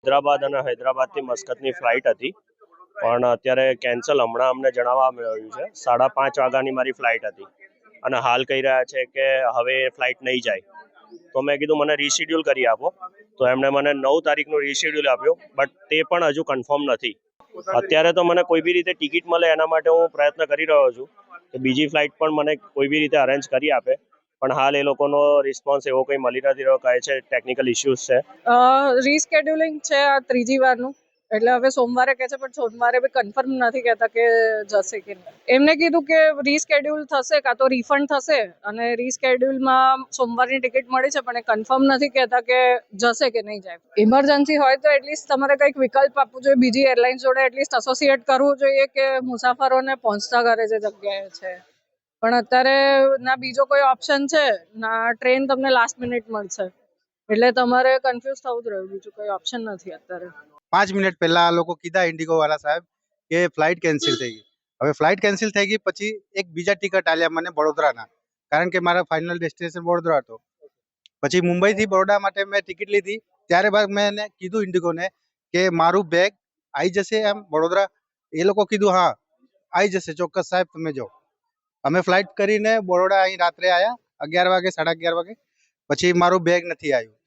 હૈદરાબાદ અને હૈદરાબાદથી મસ્કતની ફ્લાઇટ હતી, પણ અત્યારે કેન્સલ હમણાં અમને જણાવવા મળ્યું છે. 5:30 વાગ્યાની મારી ફ્લાઇટ હતી અને હાલ કહી રહ્યા છે કે હવે એ ફ્લાઇટ નહીં જાય. તો મેં કીધું મને રીશેડ્યુલ કરી આપો, તો એમણે મને 9 તારીખનું રીશેડ્યુલ આપ્યું, બટ તે પણ હજુ કન્ફર્મ નથી. અત્યારે તો મને કોઈ બી રીતે ટિકિટ મળે એના માટે હું પ્રયત્ન કરી રહ્યો છું કે બીજી ફ્લાઇટ પણ મને કોઈ બી રીતે અરેન્જ કરી આપે, પણ હાલ એ લોકોનો રિસ્પોન્સ એવો કંઈ મળી નથી રહ્યો. કહે છે ટેકનિકલ ઇશ્યુઝ છે. રીસ્કેડ્યુલિંગ છે આ ત્રીજી વારનું, એટલે હવે સોમવારે કહે છે, પણ સોમવારે બી કન્ફર્મ નથી કહેતા કે જશે કે નહીં. એમને કીધું કે રીસ્કેડ્યુલ થશે કાં તો રિફંડ થશે, અને રીસ્કેડ્યુલમાં સોમવારની ટિકિટ મળી છે, પણ એ કન્ફર્મ નથી કહેતા કે જશે કે નહીં જાય. ઇમરજન્સી હોય તો એટલીસ્ટ તમારે કંઈક વિકલ્પ આપવું જોઈએ, બીજી એરલાઇન્સ જોડે એટલીસ્ટ એસોસિએટ કરવું જોઈએ કે મુસાફરોને પહોંચતા કરે જે જગ્યાએ છે. પણ અત્યારે ના બીજો કોઈ ઓપ્શન છે, ના ટ્રેન તમને લાસ્ટ મિનિટ મળશે, એટલે તમારે કન્ફ્યુઝ થવું જ રહ્યું, બીજું કોઈ ઓપ્શન નથી અત્યારે. 5 મિનિટ પહેલા આ લોકો કીધા ઇન્ડિગો વાળા સાહેબ કે ફ્લાઇટ કેન્સલ થઈ ગઈ. હવે ફ્લાઇટ કેન્સલ થઈ ગઈ પછી એક બીજા ટિકિટ આલ્યા મને વડોદરાના, કારણ કે મારા ફાઇનલ ડેસ્ટિનેશન વડોદરા હતો. પછી મુંબઈથી બરોડા માટે મેં ટિકિટ લીધી, ત્યારે બાદ મેં એને કીધું ઇન્ડિગોને કે મારું બેગ આવી જશે એમ વડોદરા. એ લોકો કીધું હા આવી જશે ચોક્કસ સાહેબ, તમે જાઓ. અમે ફ્લાઇટ કરીને બરોડા અહીં રાત્રે આવ્યા 11 વાગે 11:30 વાગે. પછી મારું બેગ નથી આવ્યું.